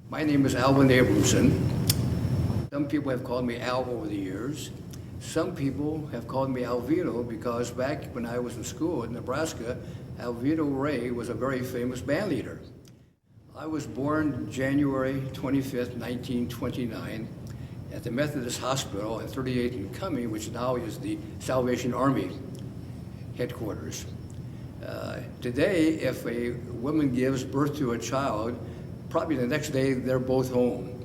My name is Alvin Abramson. Some people have called me Al over the years. Some people have called me Alvito because back when I was in school in Nebraska, Alvito Ray was a very famous band leader. I was born January 25th, 1929 at the Methodist Hospital at 38th and Cumming, which now is the Salvation Army headquarters. Today, if a woman gives birth to a child, probably the next day they're both home.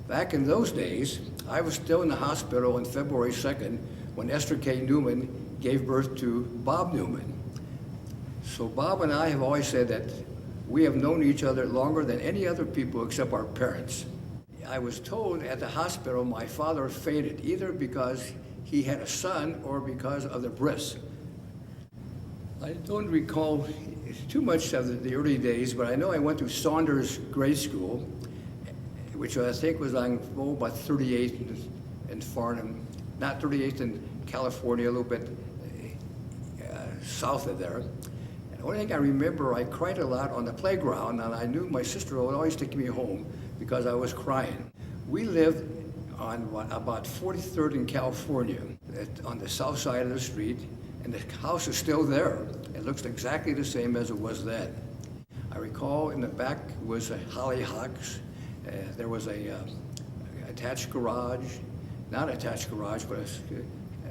Back in those days, I was still in the hospital on February 2nd when Esther K. Newman gave birth to Bob Newman. So Bob and I have always said that we have known each other longer than any other people except our parents. I was told at the hospital my father fainted either because he had a son or because of the bris. I don't recall too much of the early days, but I know I went to Saunders Grade School, which I think was on about 38th in Farnham, not 38th in California, a little bit south of there. And the only thing I remember, I cried a lot on the playground, and I knew my sister would always take me home because I was crying. We lived on about 43rd in California, on the south side of the street, and the house is still there. It looks exactly the same as it was then. I recall in the back was a hollyhocks. There was a attached garage, not attached garage, but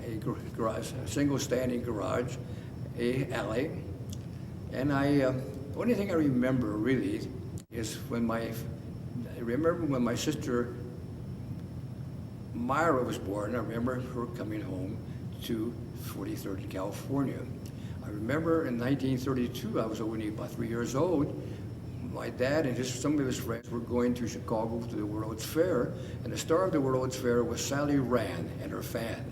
a garage, a single standing garage, a alley. And the only thing I remember really is I remember when my sister Myra was born. I remember her coming home to 43rd in California. I remember in 1932, I was only about 3 years old. My dad and some of his friends were going to Chicago to the World's Fair, and the star of the World's Fair was Sally Rand and her fan.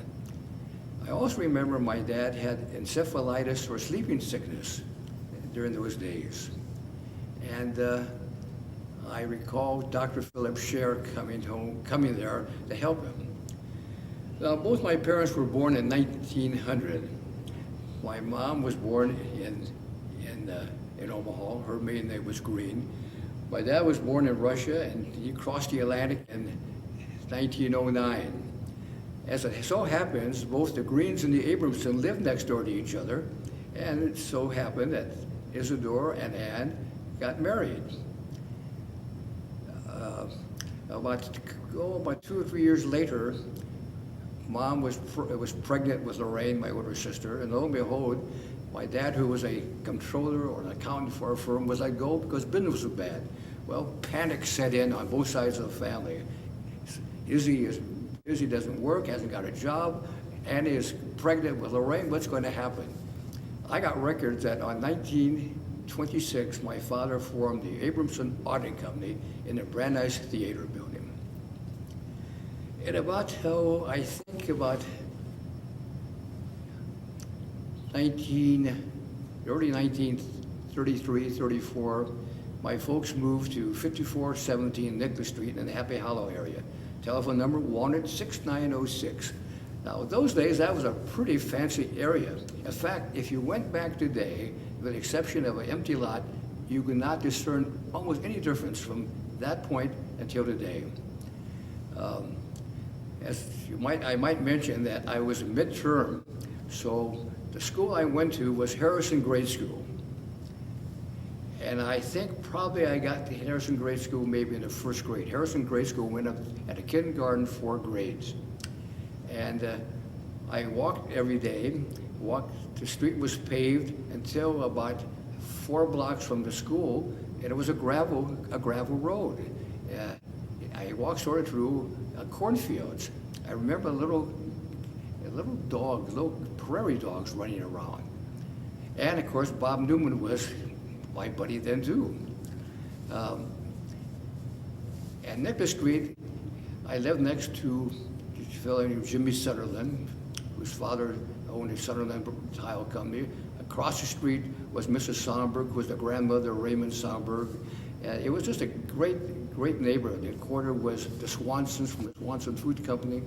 I also remember my dad had encephalitis or sleeping sickness during those days. And I recall Dr. Philip Scher coming there to help him. Now, both my parents were born in 1900. My mom was born in Omaha. Her maiden name was Green. My dad was born in Russia, and he crossed the Atlantic in 1909. As it so happens, both the Greens and the Abramson lived next door to each other, and it so happened that Isidore and Ann got married. About 2 or 3 years later, Mom was pregnant with Lorraine, my older sister, and lo and behold, my dad, who was a controller or an accountant for a firm, was let go because business was bad. Well, panic set in on both sides of the family. Izzy doesn't work, hasn't got a job, Annie is pregnant with Lorraine. What's going to happen? I got records that on 1926, my father formed the Abramson Auditing Company in the Brandeis Theater building. And about, I think about early 1933, 34, my folks moved to 5417 Nicholas Street in the Happy Hollow area. Telephone number wanted 6906. Now, those days, that was a pretty fancy area. In fact, if you went back today, with the exception of an empty lot, you could not discern almost any difference from that point until today. I might mention that I was midterm, so the school I went to was Harrison Grade School. And I think probably I got to Harrison Grade School maybe in the first grade. Harrison Grade School went up at a kindergarten 4 grades. And I walked every day, the street was paved until about 4 blocks from the school, and it was a gravel road. I walked sort of through cornfields. I remember little prairie dogs running around. And of course, Bob Newman was my buddy then too. At Nicholas Street, I lived next to a fellow named Jimmy Sutherland, whose father owned a Sutherland Tile Company. Across the street was Mrs. Sonnenberg, who was the grandmother of Raymond Sonnenberg. It was just a great neighborhood. The corner was the Swansons from the Swanson Food Company.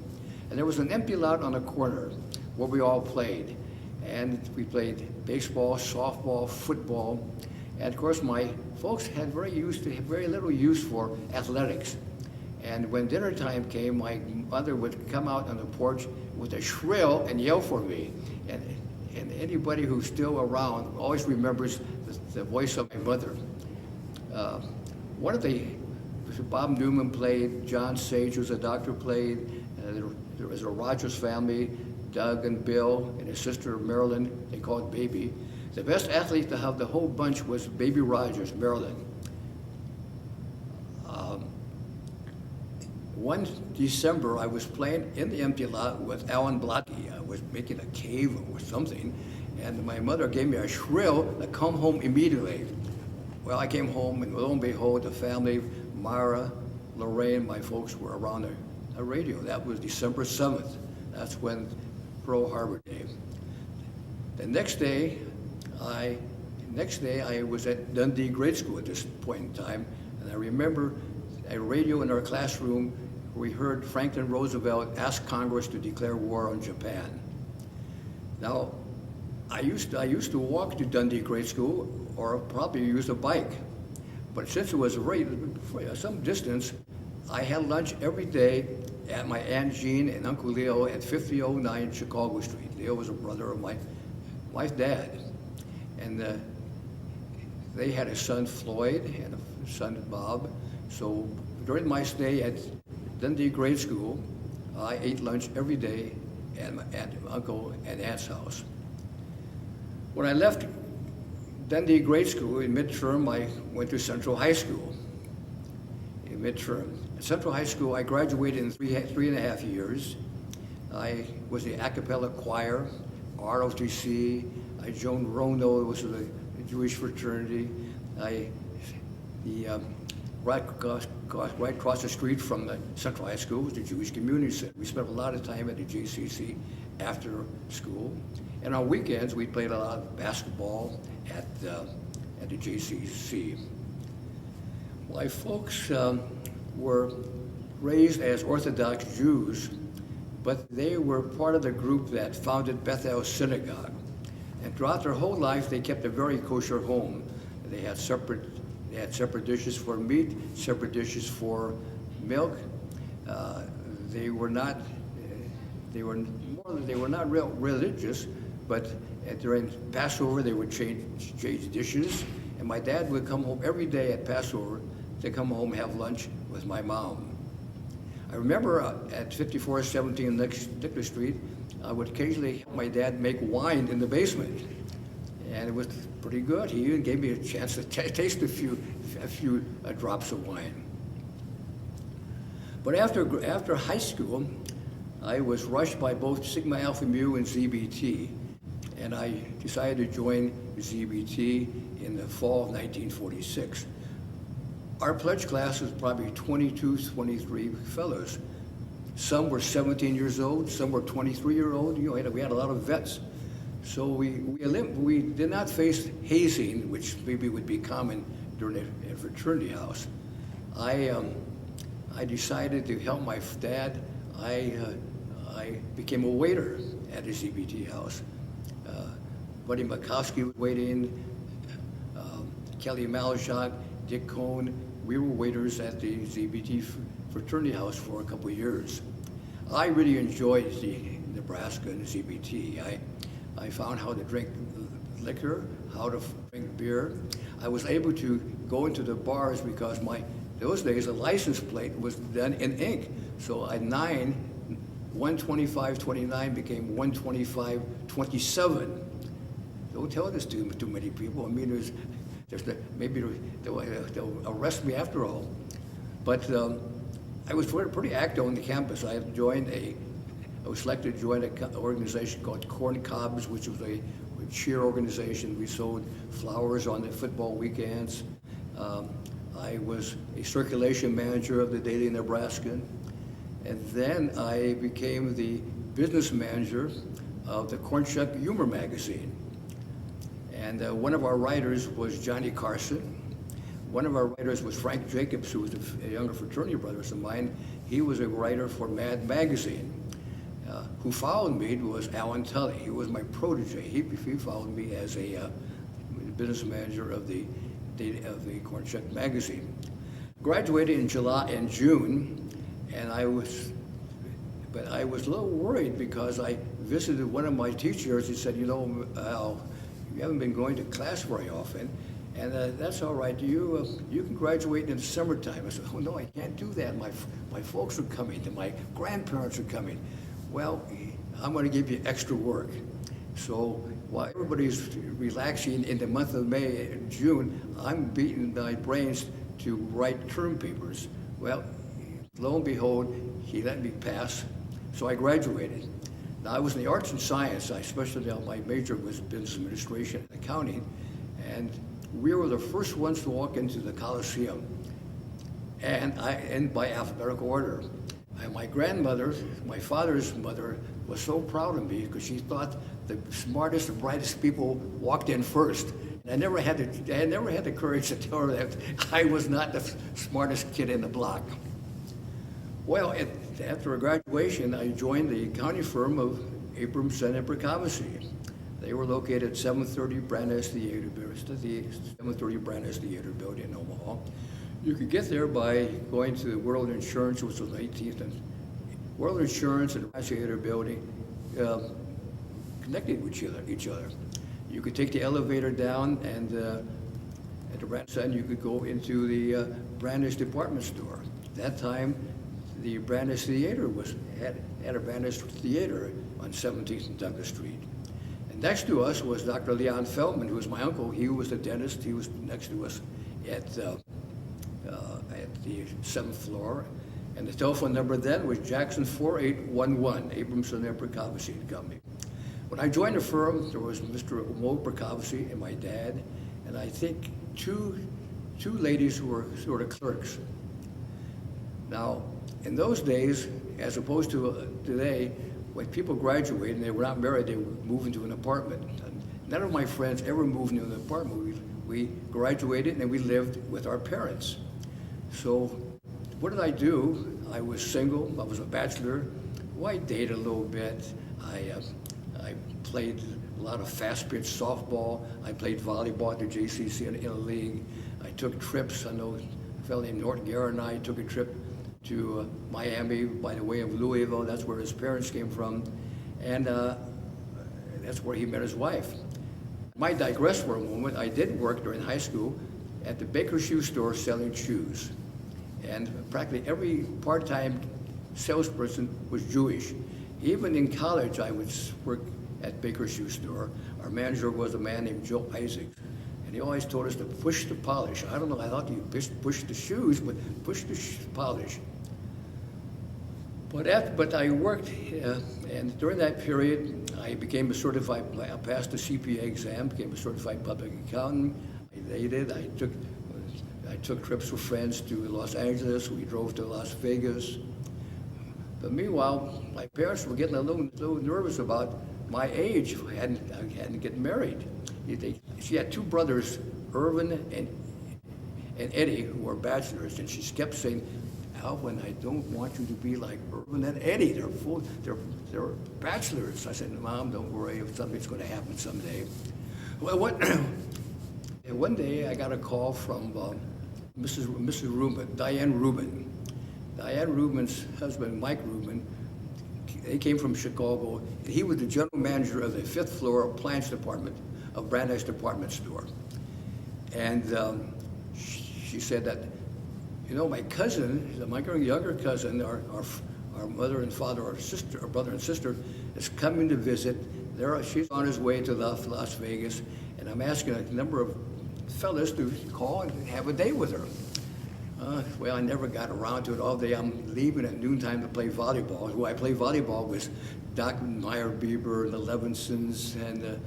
And there was an empty lot on the corner where we all played. And we played baseball, softball, football. And of course, my folks had very little use for athletics. And when dinner time came, my mother would come out on the porch with a shrill and yell for me. And anybody who's still around always remembers the voice of my mother. One of the, Bob Newman played, John Sage, who's a doctor, played. There was a Rogers family, Doug and Bill, and his sister Marilyn, they called Baby. The best athlete to have the whole bunch was Baby Rogers, Marilyn. One December, I was playing in the empty lot with Alan Blotty. I was making a cave or something, and my mother gave me a shrill to come home immediately. Well, I came home, and lo and behold, the family, Myra, Lorraine, my folks were around the radio. That was December 7th. That's when Pearl Harbor Day. The next day, I was at Dundee Grade School at this point in time, and I remember a radio in our classroom. We heard Franklin Roosevelt ask Congress to declare war on Japan. Now, I used to walk to Dundee Grade School, or probably use a bike. But since it was some distance, I had lunch every day at my Aunt Jean and Uncle Leo at 5009 Chicago Street. Leo was a brother of my wife's dad. And they had a son, Floyd, and a son, Bob. So during my stay at Dundee Grade School, I ate lunch every day at my uncle and aunt's house. When I left Dundee Grade School in midterm, I went to Central High School in midterm. At Central High School, I graduated in three and a half years. I was the a cappella choir, ROTC. I joined Rono, which was a Jewish fraternity. Right across the street from the Central High School was the Jewish Community Center. We spent a lot of time at the JCC after school. And on weekends, we played a lot of basketball at the JCC. My folks were raised as Orthodox Jews, but they were part of the group that founded Bethel Synagogue. And throughout their whole life, they kept a very kosher home. They had separate dishes for meat, separate dishes for milk. They were not real religious, but during Passover they would change dishes. And my dad would come home every day at Passover to come home and have lunch with my mom. I remember at 5417 Nicholas Street, I would occasionally help my dad make wine in the basement. And it was pretty good. He even gave me a chance to taste a few drops of wine. But after high school, I was rushed by both Sigma Alpha Mu and ZBT, and I decided to join ZBT in the fall of 1946. Our pledge class was probably 22, 23 fellows. Some were 17 years old, some were 23-year-old. We had a lot of vets. So we did not face hazing, which maybe would be common during a fraternity house. I decided to help my dad. I became a waiter at the ZBT house. Buddy Makowski was waiting, Kelly Malashak, Dick Cohn. We were waiters at the ZBT fraternity house for a couple of years. I really enjoyed the Nebraska and the ZBT. I found how to drink liquor, how to drink beer. I was able to go into the bars because those days the license plate was done in ink. So at 12529 became 12527. Don't tell this to too many people. I mean, maybe they'll arrest me after all. But I was pretty active on the campus. I was selected to join an organization called Corn Cobs, which was a cheer organization. We sold flowers on the football weekends. I was a circulation manager of the Daily Nebraskan. And then I became the business manager of the Corn Shuck Humor magazine. And one of our writers was Johnny Carson. One of our writers was Frank Jacobs, who was a younger fraternity brother of mine. He was a writer for Mad Magazine. Who followed me was Alan Tully. He was my protege. He followed me as a business manager of the the Corn Shuck magazine. Graduated in June, and I was a little worried because I visited one of my teachers. He said, Al, you haven't been going to class very often, and that's all right. You can graduate in the summertime. I said, oh no, I can't do that. My folks are coming, and my grandparents are coming. Well, I'm going to give you extra work. So while everybody's relaxing in the month of May and June, I'm beating my brains to write term papers. Well, lo and behold, he let me pass, so I graduated. Now, I was in the arts and science. My major was business administration and accounting, and we were the first ones to walk into the Coliseum, and by alphabetical order. And my grandmother, my father's mother, was so proud of me because she thought the smartest and brightest people walked in first. And I never had the courage to tell her that I was not the smartest kid in the block. Well, after graduation, I joined the accounting firm of Abramson and Bracavacy. They were located at 730 Brandeis Theater, the 730 Brandeis Theater building in Omaha. You could get there by going to the World Insurance, which was the 18th, and World Insurance and the Brandeis Theater building connected with each other. You could take the elevator down, and at the Brandeis end, you could go into the Brandeis department store. At that time, the Brandeis Theater had a Brandeis Theater on 17th and Douglas Street. And next to us was Dr. Leon Feldman, who was my uncle. He was the dentist. He was next to us at the 7th floor. And the telephone number then was Jackson 4811, Abramson and Bracavacy Company. When I joined the firm, there was Mr. Mo Bracavacy and my dad, and I think two ladies who were sort of clerks. Now, in those days, as opposed to today, when people graduated and they were not married, they would move into an apartment. None of my friends ever moved into an apartment. We graduated and we lived with our parents. So what did I do? I was single. I was a bachelor. Well, I dated a little bit. I played a lot of fast-pitch softball. I played volleyball at the JCC in a league. I took trips. I know a fellow named Norton Guerra and I took a trip to Miami by the way of Louisville. That's where his parents came from. And that's where he met his wife. I might digress for a moment. I did work during high school at the Baker Shoe Store selling shoes. And practically every part-time salesperson was Jewish. Even in college, I would work at Baker Shoe Store. Our manager was a man named Joe Isaacs. And he always told us to push the polish. I don't know, I thought you push the shoes, but push the polish. But I worked, and during that period, I became I passed the CPA exam, became a certified public accountant. I dated, I took trips with friends to Los Angeles. We drove to Las Vegas. But meanwhile, my parents were getting a little nervous about my age. I hadn't get married. She had two brothers, Irvin and Eddie, who were bachelors, and she kept saying, Alvin, I don't want you to be like Irvin and Eddie. They're bachelors. I said, Mom, don't worry, something's going to happen someday. Well, one day I got a call from Mrs. Rubin, Diane Rubin. Diane Rubin's husband, Mike Rubin, they came from Chicago. He was the general manager of the 5th floor appliance department of Brandeis Department Store. And she said that, my cousin, my younger cousin, our mother and father, our brother and sister, is coming to visit. She's on his way to Las Vegas, and I'm asking a number of fellas to call and have a day with her. Well, I never got around to it. All day I'm leaving at noontime to play volleyball. Who I play volleyball with Doc Meyer Bieber, and the Levinsons, and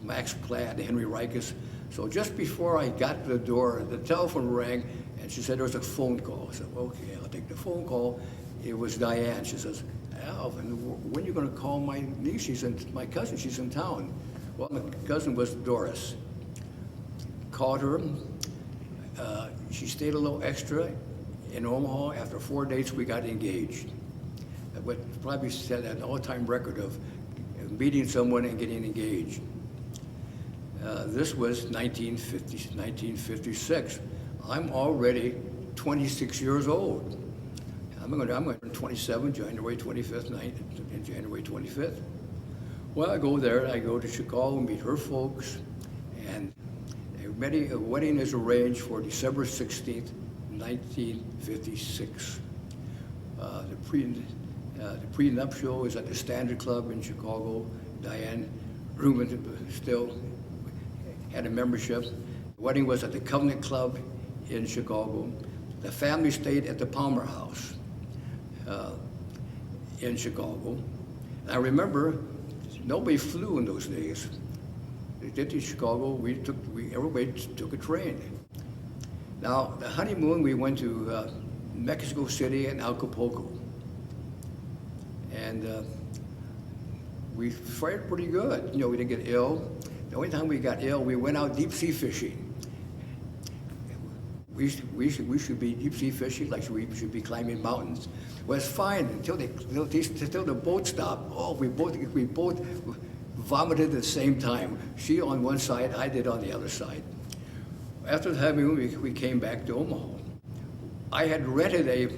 Max Platt, Henry Rikus. So just before I got to the door, the telephone rang, and she said there was a phone call. I said, okay, I'll take the phone call. It was Diane. She says, Alvin, when are you going to call my niece? My cousin, she's in town. Well, my cousin was Doris. Called her. She stayed a little extra in Omaha. After 4 dates, we got engaged. But probably set an all-time record of meeting someone and getting engaged. This was 1956. I'm already 26 years old. I'm going to turn 27 January 25th and January 25th. Well, I go there. I go to Chicago, meet her folks, and a wedding is arranged for December 16th, 1956. The prenuptial is at the Standard Club in Chicago. Diane Rubin still had a membership. The wedding was at the Covenant Club in Chicago. The family stayed at the Palmer House in Chicago. I remember nobody flew in those days. They did to Chicago. Everybody took a train. Now the honeymoon, we went to Mexico City and Acapulco, and we fared pretty good. You know, we didn't get ill. The only time we got ill, we went out deep sea fishing. We should be deep sea fishing, like we should be climbing mountains. Well, it's fine until the boat stopped. Oh, we both vomited at the same time. She on one side, I did on the other side. After the honeymoon, we came back to Omaha. I had rented a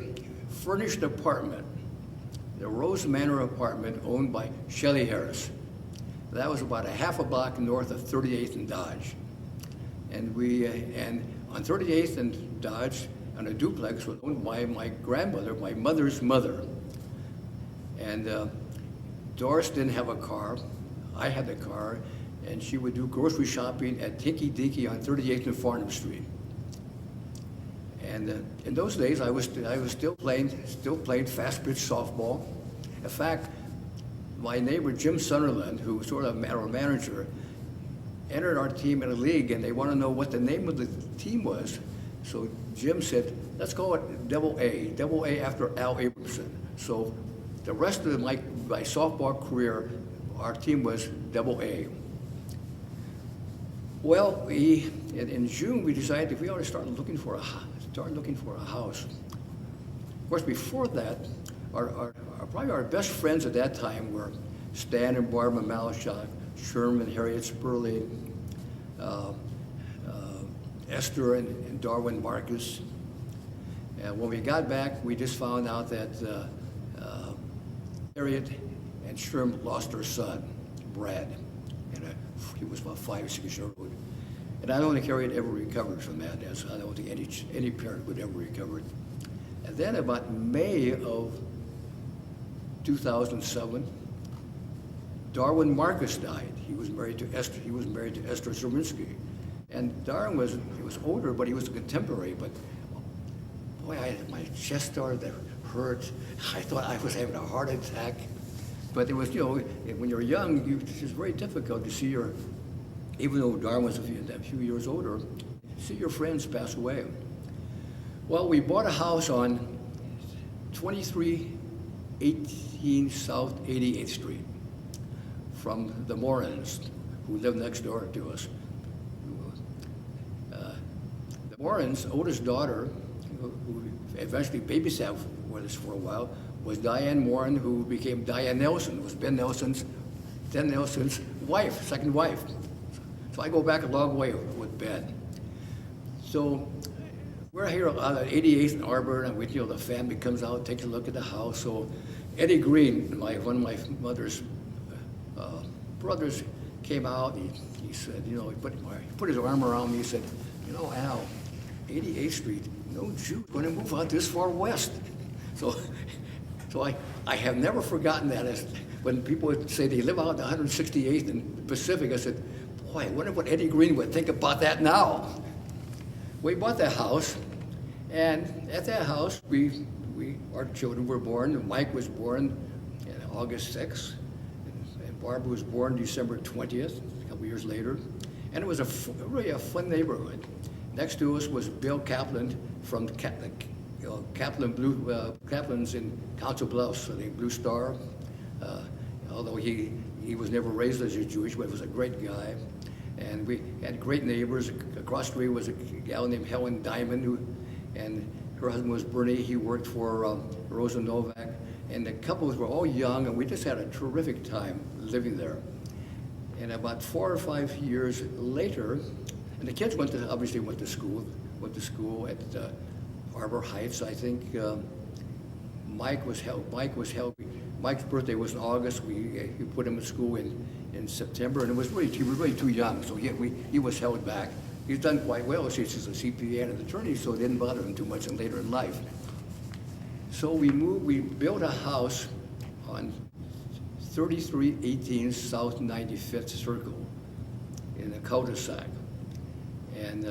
furnished apartment, the Rose Manor apartment owned by Shelley Harris. That was about a half a block north of 38th and Dodge. And on 38th and Dodge, on a duplex, was owned by my grandmother, my mother's mother. And Doris didn't have a car. I had the car, and she would do grocery shopping at Tinky Dinky on 38th and Farnham Street. And in those days, I was still playing fast pitch softball. In fact, my neighbor Jim Sunderland, who was sort of our manager, entered our team in a league, and they want to know what the name of the team was. So Jim said, "Let's call it Double A after Al Abramson." So the rest of my softball career, our team was Double A. Well, in June we decided we ought to start looking for a house. Of course, before that, probably our best friends at that time were Stan and Barbara Malashak, Sherman, Harriet Sperling, Esther and Darwin Marcus. And when we got back, we just found out that Harriet and Sherman lost her son, Brad. He was about 5 or 6 years old. And I don't think Harriet ever recovered from that. I don't think any parent would ever recover. And then about May of 2007, Darwin Marcus died. He was married to Esther Zerminski. And Darwin was older, but he was a contemporary. But boy, my chest started to hurt. I thought I was having a heart attack. But it was, when you're young, it's just very difficult to see even though Darwin was a few years older, see your friends pass away. Well, we bought a house on 2318 South 88th Street from the Morans, who lived next door to us. The Morans' oldest daughter, who eventually babysat with us for a while, was Diane Moran, who became Diane Nelson, who was Ben Nelson's wife, second wife. So I go back a long way with Ben. So we're here out at 88th and Arbor, and the family comes out, takes a look at the house. So Eddie Green, one of my mother's brothers, came out. He said, he put his arm around me. He said, Al, 88th Street, no Jew going to move out this far west. So I have never forgotten that. When people would say they live out on 168th and the Pacific, I said, boy, I wonder what Eddie Green would think about that now. We bought that house, and at that house, our children were born. Mike was born on August 6th, and Barbara was born December 20th, a couple years later. And it was really a fun neighborhood. Next to us was Bill Kaplan from Kaplan's in Council Bluffs, the Blue Star. Although he was never raised as a Jewish, but he was a great guy. And we had great neighbors. Across the street was a gal named Helen Diamond, and her husband was Bernie. He worked for Rosa Novak. And the couples were all young, and we just had a terrific time living there. And about 4 or 5 years later, and the kids obviously went to school at Arbor Heights. I think Mike's birthday was in August. We put him in school in September, and he was really too young, so he was held back. He's done quite well since he's a CPA and an attorney, so it didn't bother him too much later in life. So we built a house on 3318 South 95th Circle in a cul-de-sac. And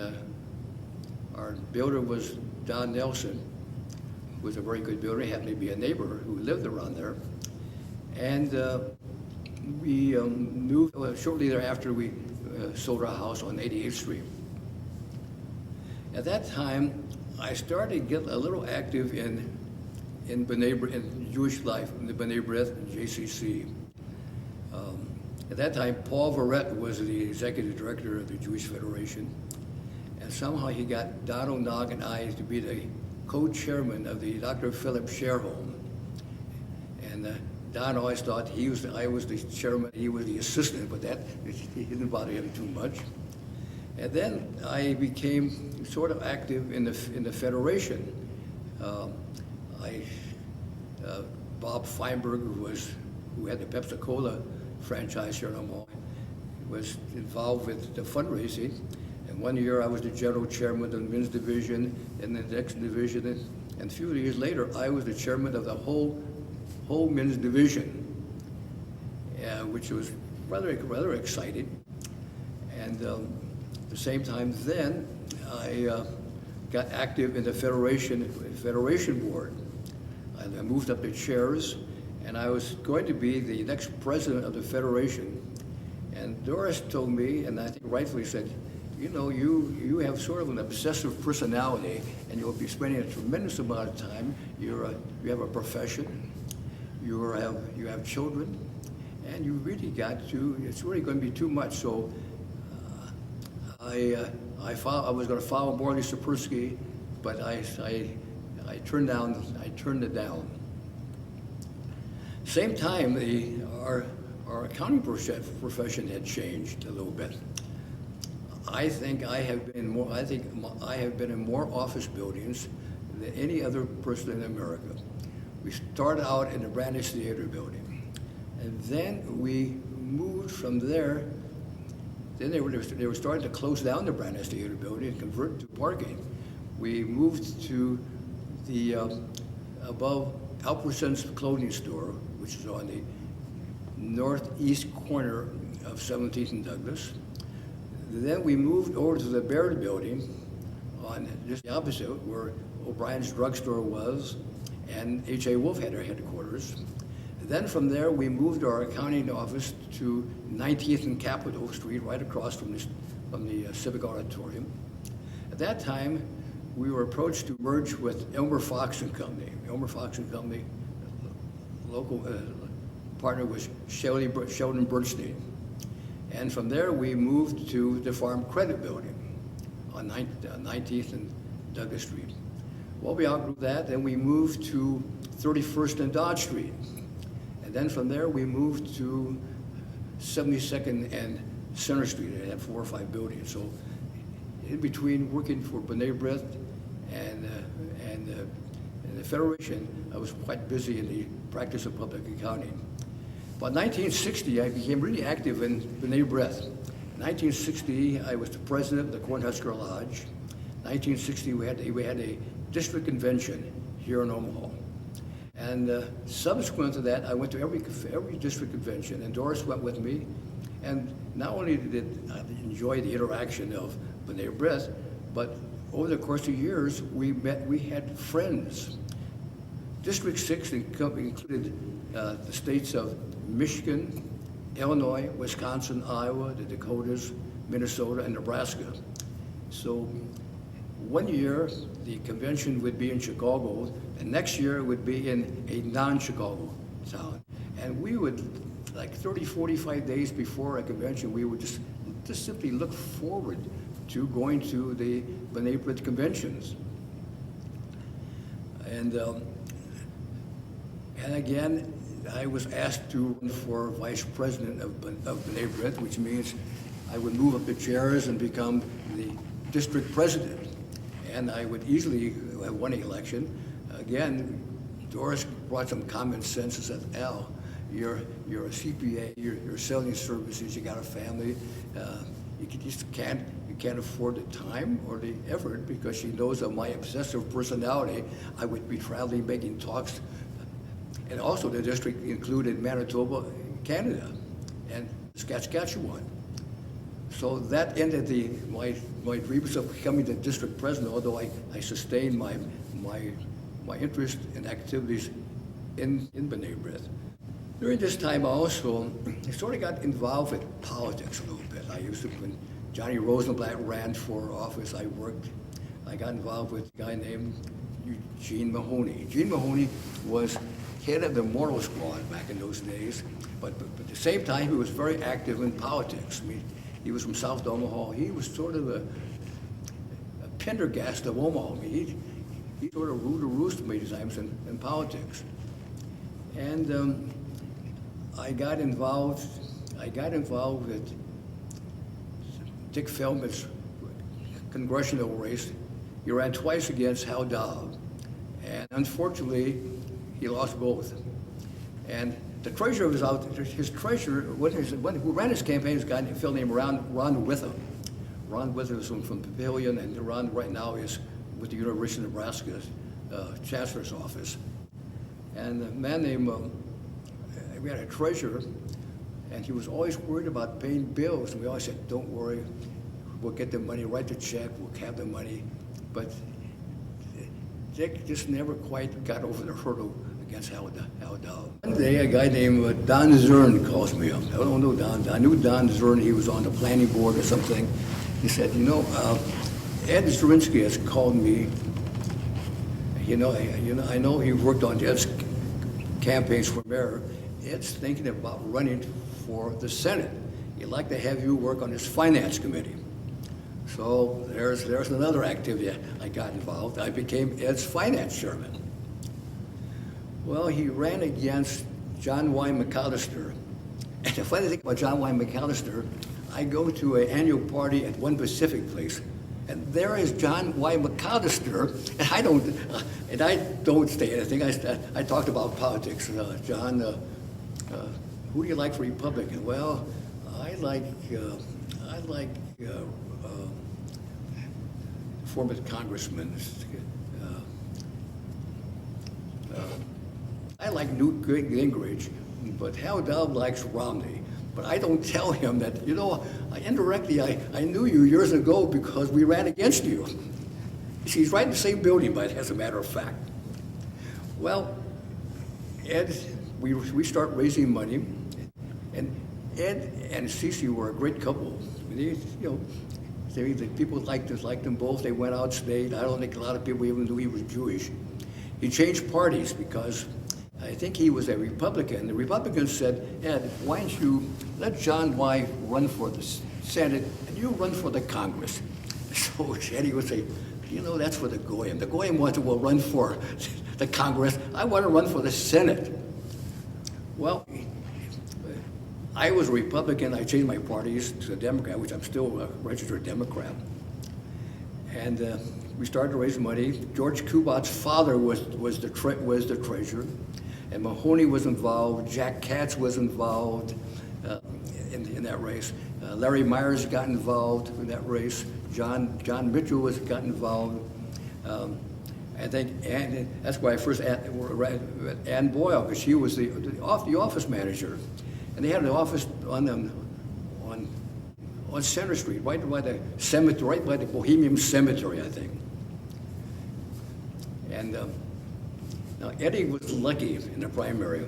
our builder was Don Nelson, who was a very good builder. He happened to be a neighbor who lived around there. And we moved, shortly thereafter, we sold our house on 88th Street. At that time, I started to get a little active in Jewish life, in the B'nai B'rith and JCC. At that time, Paul Verrett was the executive director of the Jewish Federation, and somehow he got Donald Nog and I to be the co-chairman of the Dr. Philip Share Home. And Don always thought I was the chairman, he was the assistant, but that it didn't bother him too much. And then I became sort of active in the Federation. Bob Feinberg, who had the Pepsi-Cola franchise here in Omaha, was involved with the fundraising. And one year I was the general chairman of the men's division, and the next division, and a few years later I was the chairman of the whole men's division, which was rather exciting. And at the same time, then I got active in the Federation board. I moved up the chairs, and I was going to be the next president of the Federation. And Doris told me, and I think rightfully said, you know, you have sort of an obsessive personality, and you'll be spending a tremendous amount of time. You have a profession, you have children, and you really it's really going to be too much. So I was going to follow Morley Sapersky, but I turned it down. Same time, our accounting profession had changed a little bit. I think I have been in more office buildings than any other person in America. We started out in the Brandeis Theater building, and then we moved from there. Then they were starting to close down the Brandeis Theater building and convert it to parking. We moved to the above Abramson's clothing store, which is on the northeast corner of 17th and Douglas. Then we moved over to the Baird building on just the opposite, where O'Brien's drugstore was, and H.A. Wolf had their headquarters. Then from there, we moved our accounting office to 19th and Capitol Street, right across from the Civic Auditorium. At that time, we were approached to merge with Elmer Fox and Company. Elmer Fox and Company, local partner was Sheldon Bernstein. And from there, we moved to the Farm Credit Building on 19th and Douglas Street. Well, we outgrew that, then we moved to 31st and Dodge Street. And then from there, we moved to 72nd and Center Street. It had 4 or 5 buildings. So in between working for B'nai B'rith and the Federation, I was quite busy in the practice of public accounting. By 1960, I became really active in B'nai B'rith. In 1960, I was the president of the Cornhusker Lodge. 1960, we had a district convention here in Omaha. And subsequent to that, I went to every district convention, and Doris went with me. And not only did I enjoy the interaction of B'nai B'rith, but over the course of years, we had friends. District 6 included the states of Michigan, Illinois, Wisconsin, Iowa, the Dakotas, Minnesota, and Nebraska. So one year, the convention would be in Chicago, and next year it would be in a non-Chicago town. And we would, like 30, 45 days before a convention, we would just simply look forward to going to the B'nai B'rith conventions. And again, I was asked to run for vice president of B'nai B'rith, which means I would move up the chairs and become the district president. And I would easily have won the election. Again, Doris brought some common sense and said, Al, you're a CPA, you're selling services, you got a family, you can't afford the time or the effort, because she knows of my obsessive personality. I would be traveling, making talks. And also the district included Manitoba, Canada, and Saskatchewan. So that ended my dreams of becoming the district president, although I sustained my interest in activities in B'nai B'rith. During this time also, I sort of got involved with politics a little bit. I used to, when Johnny Rosenblatt ran for office, I got involved with a guy named Eugene Mahoney. Eugene Mahoney was head of the Mortal Squad back in those days, but at the same time, he was very active in politics. I mean, he was from South Omaha. He was sort of a Pendergast of Omaha. I mean, he sort of ruled the roost many times in politics. And I got involved with Dick Feldman's congressional race. He ran twice against Hal Dowd, and unfortunately, he lost both. And the treasurer was out. His treasurer, who ran his campaign, was a guy named Ron Witham. Ron Witham is from Papillion, and Ron right now is with the University of Nebraska's chancellor's office. And a man named, we had a treasurer, and he was always worried about paying bills. And we always said, don't worry, we'll get the money, write the check, we'll have the money. But Dick just never quite got over the hurdle against Hal Dowd. One day, a guy named Don Zern calls me up. I don't know Don. I knew Don Zern. He was on the planning board or something. He said, Ed Zirinsky has called me. I know he worked on Ed's campaigns for mayor. Ed's thinking about running for the Senate. He'd like to have you work on his finance committee. So there's another activity I got involved. I became Ed's finance chairman. Well, he ran against John Y. McAllister. And the funny thing about John Y. McAllister, I go to an annual party at One Pacific Place, and there is John Y. McAllister, and I don't say anything. I talked about politics. John, who do you like for Republican? Well, I like former congressman. I like Newt Gingrich, but Hal Dowd likes Romney. But I don't tell him that, indirectly I knew you years ago because we ran against you. He's right in the same building, but as a matter of fact. Well, Ed, we start raising money, and Ed and Cece were a great couple. The people liked them both. They went out, stayed. I don't think a lot of people even knew he was Jewish. He changed parties because I think he was a Republican. The Republicans said, Ed, why don't you let John Y. run for the Senate and you run for the Congress? So Eddie would say, that's for the Goyim. The Goyim will run for the Congress. I want to run for the Senate. Well, I was a Republican. I changed my parties to a Democrat, which I'm still a registered Democrat. And we started to raise money. George Kubat's father was the treasurer, and Mahoney was involved. Jack Katz was involved in that race. Larry Myers got involved in that race. John Mitchell got involved. I think, and that's why I first met Ann Boyle, because she was the office manager. And they had an office on Center Street, right by the cemetery, right by the Bohemian Cemetery, I think. And now Eddie was lucky in the primary.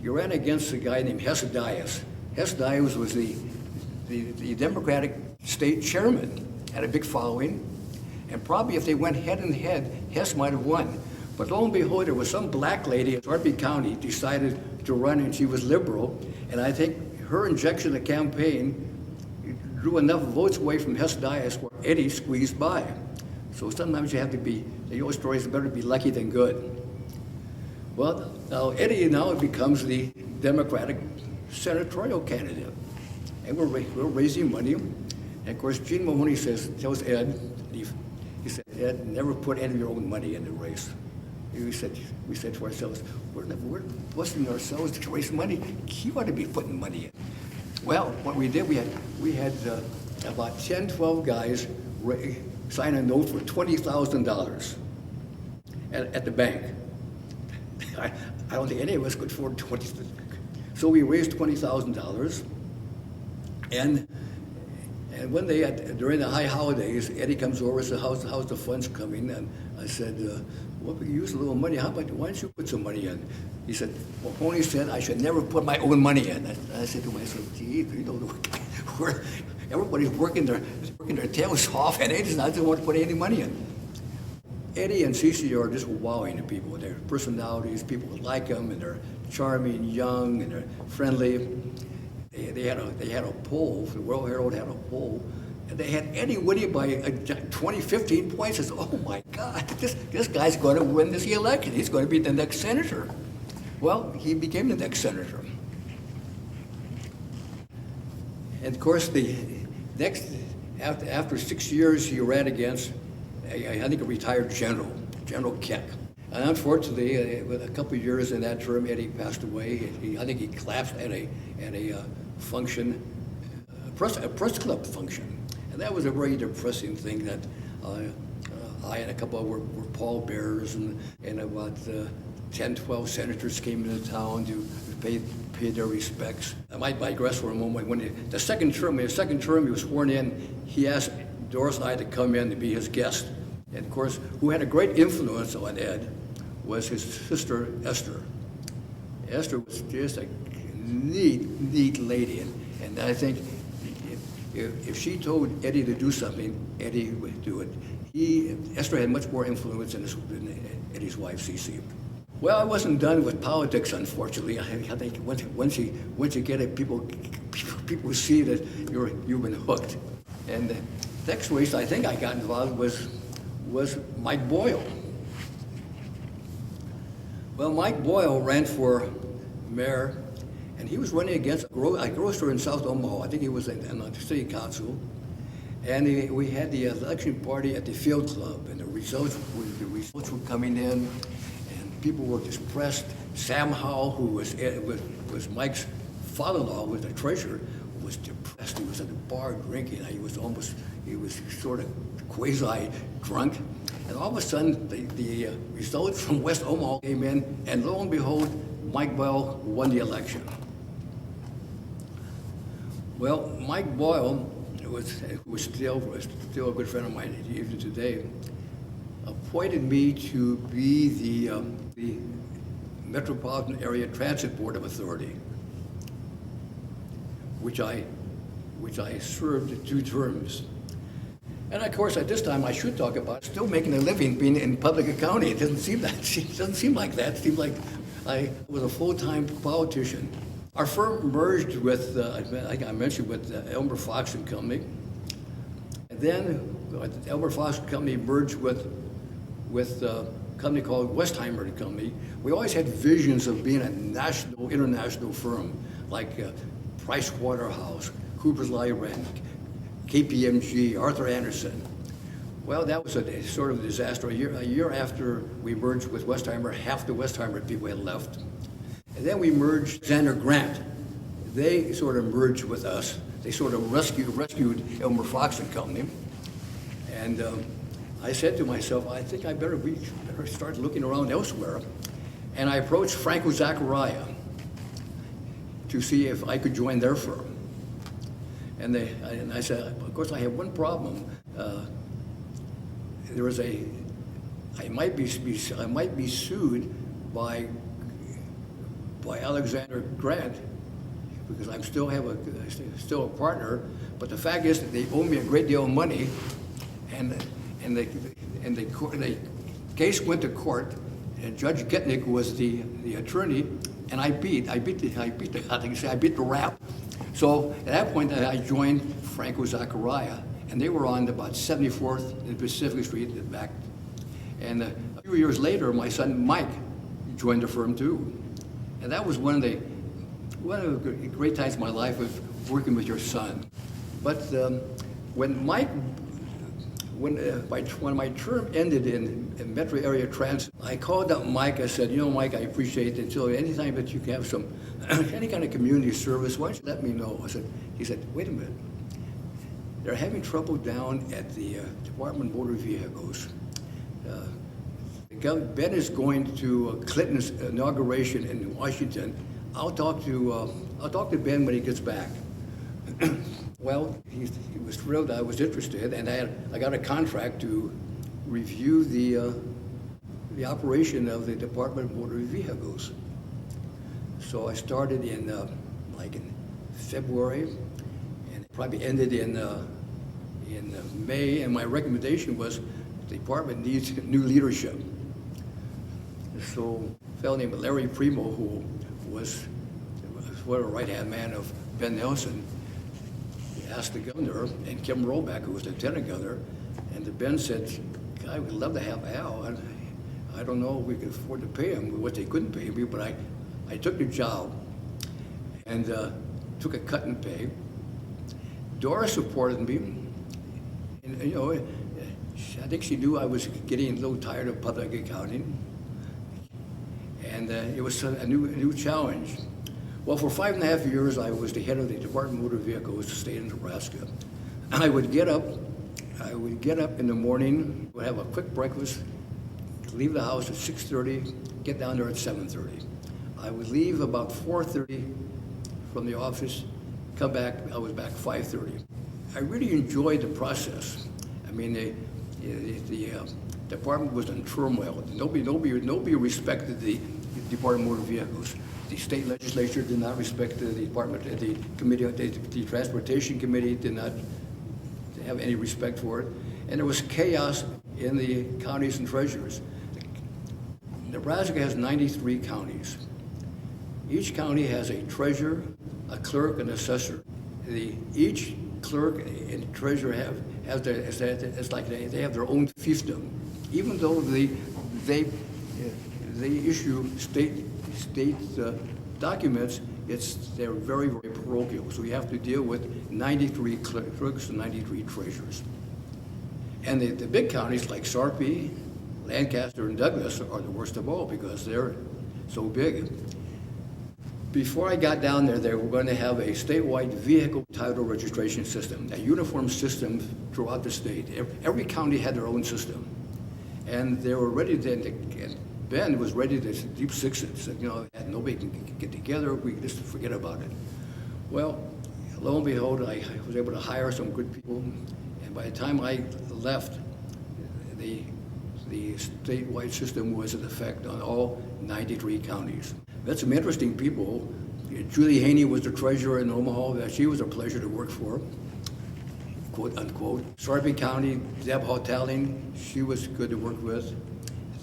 He ran against a guy named Hess Dias. Hess Dias was the Democratic state chairman, had a big following, and probably if they went head and head, Hess might have won. But lo and behold, there was some black lady in Sarpy County decided to run, and she was liberal, and I think her injection of the campaign drew enough votes away from Hess Dias where Eddie squeezed by. So sometimes you have to be, the old story is better to be lucky than good. Well, now Eddie now becomes the Democratic senatorial candidate. And we're raising money. And of course, Gene Mahoney tells Ed, he said, Ed, never put any of your own money in the race. We said to ourselves, we're busting ourselves to raise money. He ought to be putting money in. Well, what we did, we had about 10, 12 guys sign a note for $20,000 at the bank. I don't think any of us could afford $20,000. So we raised $20,000, and one day during the high holidays, Eddie comes over and says, how's the funds coming? And I said, well, we could use a little money. Why don't you put some money in? He said, well, Pony said I should never put my own money in. I said to myself, gee, everybody's working their tails off, and Eddie doesn't want to put any money in. Eddie and Cece are just wowing to people. Their personalities, people like them, and they're charming, young, and they're friendly. They had a poll. The World Herald had a poll, and they had Eddie winning by 15 points. I said, oh my God, this guy's going to win this election. He's going to be the next senator. Well, he became the next senator. And of course, after 6 years, he ran against, I think, a retired general, General Keck. And unfortunately, with a couple of years in that term, Eddie passed away. I think he collapsed at a function, a press club function. And that was a very depressing thing that I and a couple were pallbearers, and about 10, 12 senators came into town to pay their respects. I might digress for a moment. When the second term he was sworn in, he asked Doris and I to come in to be his guest. And of course, who had a great influence on Ed was his sister, Esther. Esther was just a neat lady. And I think if she told Eddie to do something, Eddie would do it. Esther had much more influence than Eddie's wife, Cece. Well, I wasn't done with politics, unfortunately. I think once you get it, people see that you've been hooked. And the next race I think I got involved was Mike Boyle. Well, Mike Boyle ran for mayor, and he was running against a grocer in South Omaha. I think he was in the city council. And we had the election party at the field club, and the results were coming in, and people were depressed. Sam Howell, who was Mike's father-in-law, was the treasurer, was depressed. He was at the bar drinking. He was sort of quasi-drunk. And all of a sudden, the results from West Omaha came in, and lo and behold, Mike Boyle won the election. Well, Mike Boyle was still a good friend of mine even today, appointed me to be the Metropolitan Area Transit Board of Authority, which I served 2 terms. And of course, at this time, I should talk about still making a living being in public accounting. It doesn't seem like that. It seems like I was a full-time politician. Our firm merged with, like I mentioned, with Elmer Fox and Company. And then Elmer Fox and Company merged with a company called Westheimer and Company. We always had visions of being a national, international firm, like Price Waterhouse, Cooper's Lyran, KPMG, Arthur Anderson. Well, that was a sort of disaster. A year after we merged with Westheimer, half the Westheimer people had left. And then we merged Alexander Grant. They sort of merged with us. They sort of rescued Elmer Fox and Company. And I said to myself, I think I better start looking around elsewhere. And I approached Franco Zachariah to see if I could join their firm. And I said, of course, I have one problem. I might be sued by Alexander Grant because I'm still a partner. But the fact is that they owe me a great deal of money, and the case went to court, and Judge Getnick was the attorney, and I beat the rap. So at that point, I joined Franco Zachariah, and they were on about 74th and Pacific Street in the back. And a few years later, my son Mike joined the firm too. And that was one of the great times of my life of working with your son. But when my term ended in Metro Area Transit, I called up Mike. I said, Mike, I appreciate it. So anytime that you can have some any kind of community service, why don't you let me know? He said, wait a minute. They're having trouble down at the Department of Motor Vehicles. Ben is going to Clinton's inauguration in Washington. I'll talk to Ben when he gets back. Well, he was thrilled I was interested, and I got a contract to review the operation of the Department of Motor Vehicles. So I started in February, and probably ended in May. And my recommendation was the department needs new leadership. So a fellow named Larry Primo, who was a right-hand man of Ben Nelson, asked the governor, and Kim Rollback, who was the lieutenant governor, and the Ben said, "God, we'd love to have Al. I don't know if we could afford to pay him what they couldn't pay me, but I took the job and took a cut in pay. Doris supported me, and I think she knew I was getting a little tired of public accounting, and it was a new challenge. Well, for 5.5 years, I was the head of the Department of Motor Vehicles, the state of Nebraska. I would get up in the morning, would have a quick breakfast, leave the house at 6:30, get down there at 7:30. I would leave about 4:30 from the office, come back, I was back 5:30. I really enjoyed the process. I mean, the department was in turmoil. Nobody respected the Department of Motor Vehicles. The state legislature did not respect the department. The committee, the transportation committee did not have any respect for it. And there was chaos in the counties and treasurers. Nebraska has 93 counties. Each county has a treasurer, a clerk, and assessor. Each clerk and treasurer it's like they have their own fiefdom. Even though they issue state documents, they're very, very parochial. So you have to deal with 93 clerks and 93 treasurers. And the big counties like Sarpy, Lancaster, and Douglas are the worst of all because they're so big. Before I got down there, they were going to have a statewide vehicle title registration system, a uniform system throughout the state. Every county had their own system. And they were ready Ben was ready to deep six it. Said, nobody can get together. We can just forget about it. Well, lo and behold, I was able to hire some good people. And by the time I left, the statewide system was in effect on all 93 counties. Met some interesting people. Julie Haney was the treasurer in Omaha. She was a pleasure to work for, quote unquote. Sarpy County, Deb Hotelling, she was good to work with.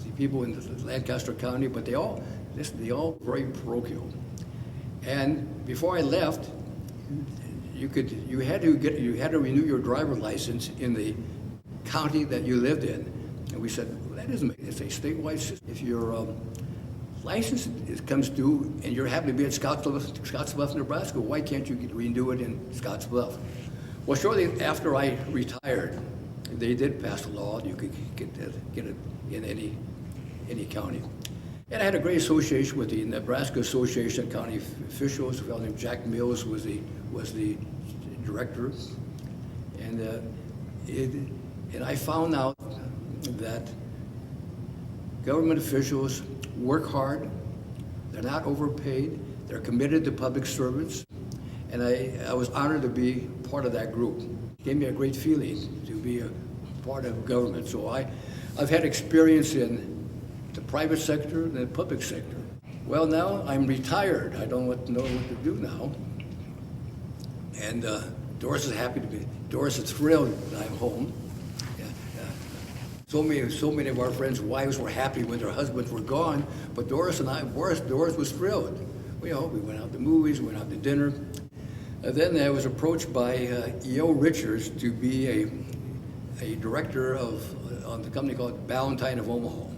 The people in Lancaster County, but they all very parochial. And before I left, you had to renew your driver license in the county that you lived in. And we said, well, that isn't, it's a statewide system. If your license comes due and you're happy to be at Scottsbluff, Nebraska, why can't you renew it in Scottsbluff? Well, shortly after I retired, they did pass a law. You could get it in any county. And I had a great association with the Nebraska Association of County Officials. A fellow named Jack Mills was the director. And I found out that government officials work hard, they're not overpaid, they're committed to public service, and I was honored to be part of that group. It gave me a great feeling to be a part of government. So I've had experience in the private sector and the public sector. Well, now I'm retired. I don't know what to do now. And Doris is happy to be, Doris is thrilled that I'm home. So many of our friends' wives were happy when their husbands were gone, but Doris was thrilled. We went out to movies, we went out to dinner. And then I was approached by E.O. Richards to be a director on the company called Ballantine of Omaha,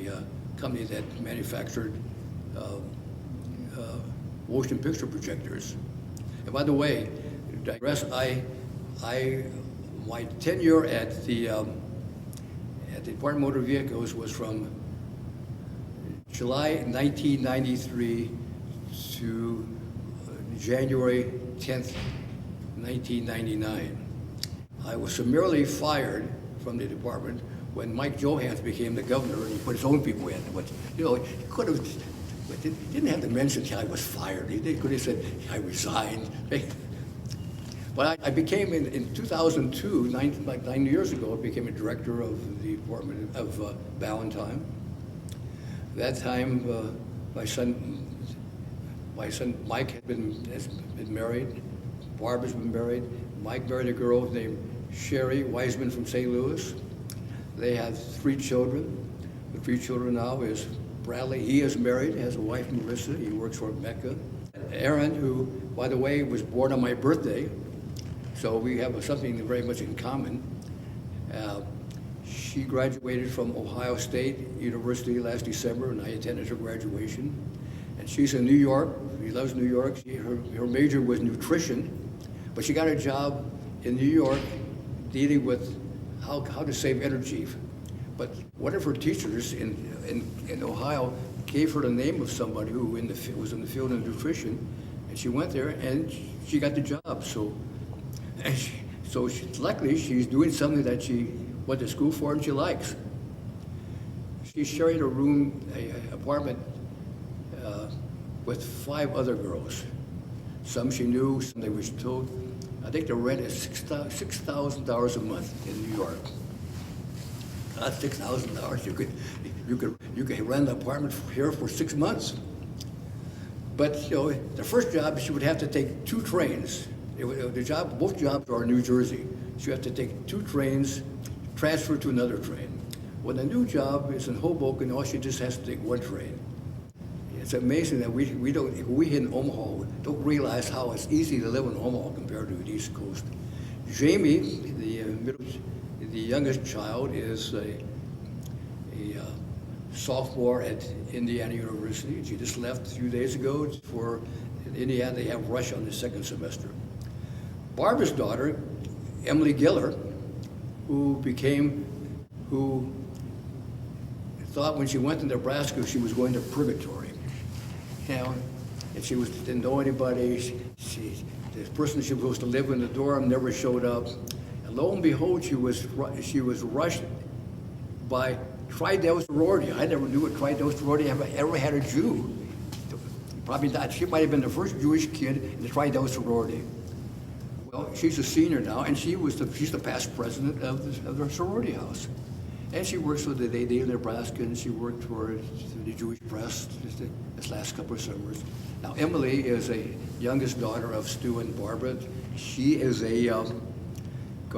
a company that manufactured motion picture projectors. And by the way, my tenure at the Department of Motor Vehicles was from July 1993 to January 10th, 1999. I was summarily fired from the department when Mike Johans became the governor and he put his own people in. But, you know, he could have, but didn't have to mention I was fired. He could have said I resigned. But I became, in 2002, like 9 years ago, I became a director of the Department of Valentine. That time, my son Mike has been married. Barbara's been married. Mike married a girl named Sherry Wiseman from St. Louis. They have 3 children. The 3 children now is Bradley. He is married, has a wife, Melissa. He works for Mecca. Erin, who, by the way, was born on my birthday, so we have something very much in common. She graduated from Ohio State University last December, and I attended her graduation. And she's in New York. She loves New York. Her major was nutrition, but she got a job in New York dealing with how to save energy. But one of her teachers in Ohio gave her the name of somebody who was in the field of nutrition, and she went there and she got the job. Luckily, she's doing something that she went to school for and she likes. She's sharing an apartment with 5 other girls. Some she knew, some they were told. I think the rent is $6,000 a month in New York. Not $6,000. You could rent an apartment here for 6 months. But you know, the first job she would have to take 2 trains. Both jobs are in New Jersey. She would have to take 2 trains, transfer to another train. When the new job is in Hoboken, all she just has to take 1 train. It's amazing that we in Omaha don't realize how it's easy to live in Omaha compared to the East Coast. Jamie, the youngest child, is a sophomore at Indiana University. She just left a few days ago for Indiana. They have rush on the 2nd semester. Barbara's daughter, Emily Giller, who thought when she went to Nebraska she was going to purgatory. You know, and she didn't know anybody. The person she was supposed to live in the dorm never showed up. And lo and behold, she was rushed by Tri-Dell sorority. I never knew what Tri-Dell sorority ever had a Jew. Probably not. She might have been the first Jewish kid in the Tri-Dell sorority. Well, she's a senior now, and she's the past president of the sorority house. And she works for the Daily Nebraska, and she worked for the Jewish Press this last couple of summers. Now, Emily is a youngest daughter of Stu and Barbara. She is she's going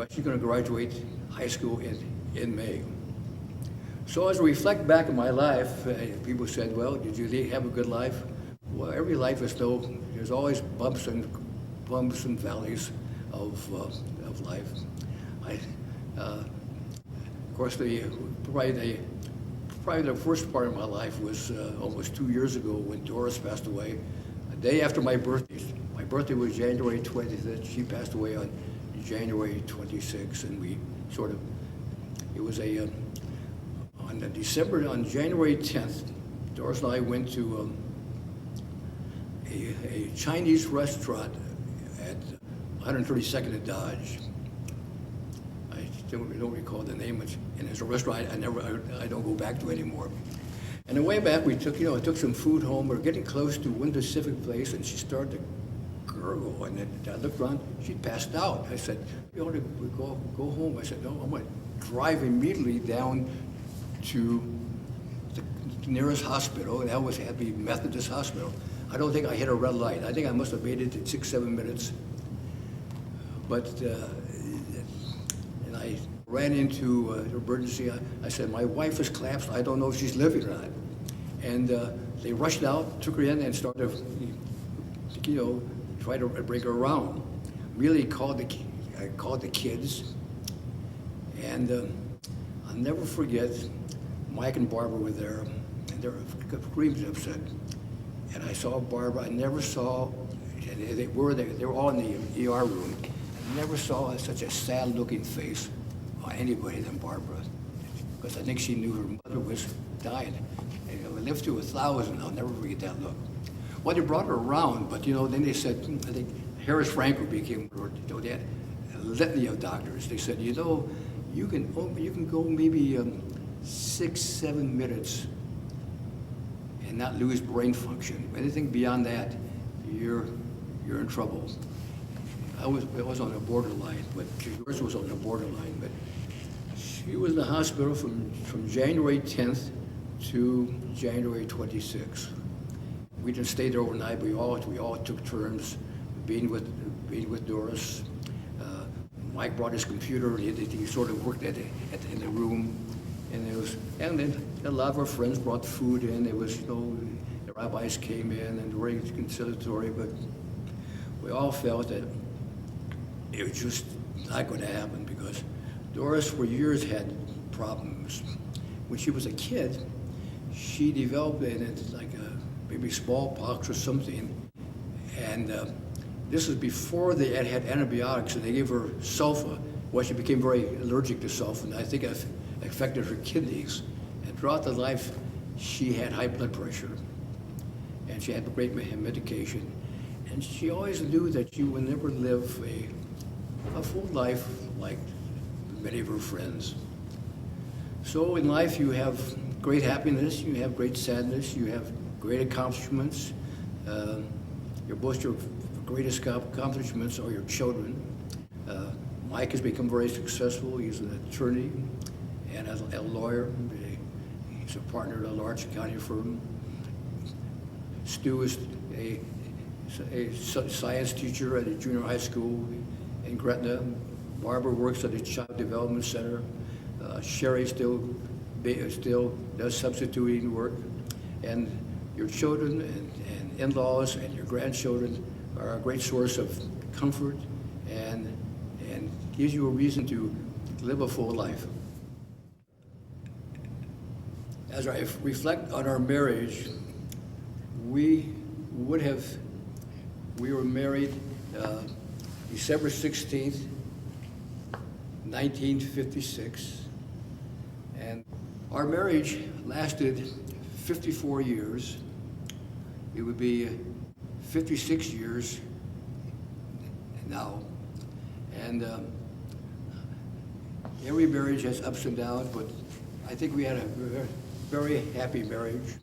to graduate high school in May. So as I reflect back on my life, people said, well, did you have a good life? Well, every life is there's always bumps and valleys of life. Of course, probably the first part of my life was almost 2 years ago when Doris passed away, a day after my birthday. My birthday was January 20th. She passed away on January 26th, and on January 10th, Doris and I went to a Chinese restaurant at 132nd and Dodge. I don't recall the name, and it's a restaurant I don't go back to anymore. And the way back, I took some food home. We were getting close to Windows Civic Place, and she started to gurgle, and then I looked around, she'd passed out. I said, you ought to go home. I said, no, I'm going to drive immediately down to the nearest hospital, and that had to be Methodist Hospital. I don't think I hit a red light. I think I must have made it in 6-7 minutes. But, and I ran into emergency. I said, my wife has collapsed. I don't know if she's living or not. And they rushed out, took her in, and started, try to bring her around. Really called the kids. And I'll never forget, Mike and Barbara were there. And they're screams upset. And I saw Barbara. I never saw, and they were all in the ER room. I never saw such a sad-looking face on anybody than Barbara, because I think she knew her mother was dying. And I lived through 1,000. I'll never forget that look. Well, they brought her around, but then they said, I think Harris Franco became, they had a litany of doctors. They said, you can go maybe 6-7 minutes and not lose brain function. Anything beyond that, you're in trouble. I was on the borderline, but yours was on the borderline. But she was in the hospital from January 10th to January 26th. We didn't stay there overnight. We all took turns being with Doris. Mike brought his computer. He sort of worked in the room, and then a lot of our friends brought food in. It was the rabbis came in and were very conciliatory, but we all felt that it was just not going to happen because Doris for years had problems. When she was a kid, she developed maybe smallpox or something, and this was before they had antibiotics, and they gave her sulfa. Well, she became very allergic to sulfa, and I think it affected her kidneys. And throughout the life, she had high blood pressure, and she had great medication. And she always knew that she would never live a full life like many of her friends. So in life, you have great happiness, you have great sadness, you have great accomplishments. Your greatest accomplishments are your children. Mike has become very successful. He's an attorney and a lawyer. He's a partner at a large accounting firm. Stu is a science teacher at a junior high school in Gretna. Barbara works at a child development center. Sherry still does substituting work. And your children and in-laws and your grandchildren are a great source of comfort and gives you a reason to live a full life. As I reflect on our marriage, we were married December 16th, 1956, and our marriage lasted 54 years. It would be 56 years now. And every marriage has ups and downs, but I think we had a very happy marriage.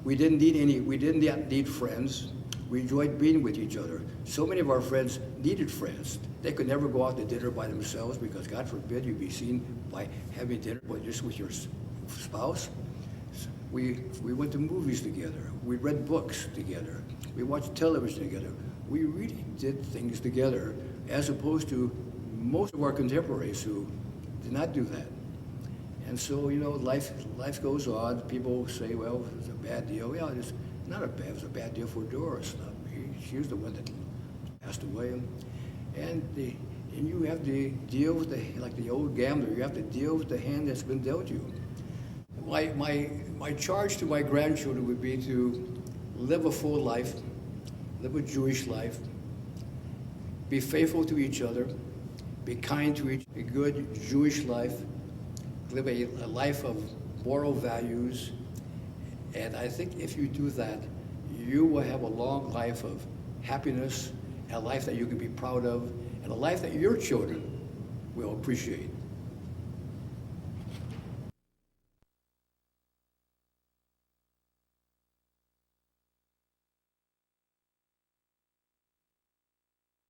We didn't need friends. We enjoyed being with each other. So many of our friends needed friends. They could never go out to dinner by themselves because God forbid you'd be seen by having dinner just with your spouse. We went to movies together. We read books together. We watched television together. We really did things together, as opposed to most of our contemporaries who did not do that. And so, life goes on. People say, well, it's a bad deal. Yeah, it was a bad deal for Doris, not me. She was the one that passed away. And you have to deal with like the old gambler, you have to deal with the hand that's been dealt you. My charge to my grandchildren would be to live a full life, live a Jewish life, be faithful to each other, be kind to each other, a good Jewish life, live a life of moral values. And I think if you do that, you will have a long life of happiness, a life that you can be proud of, and a life that your children will appreciate.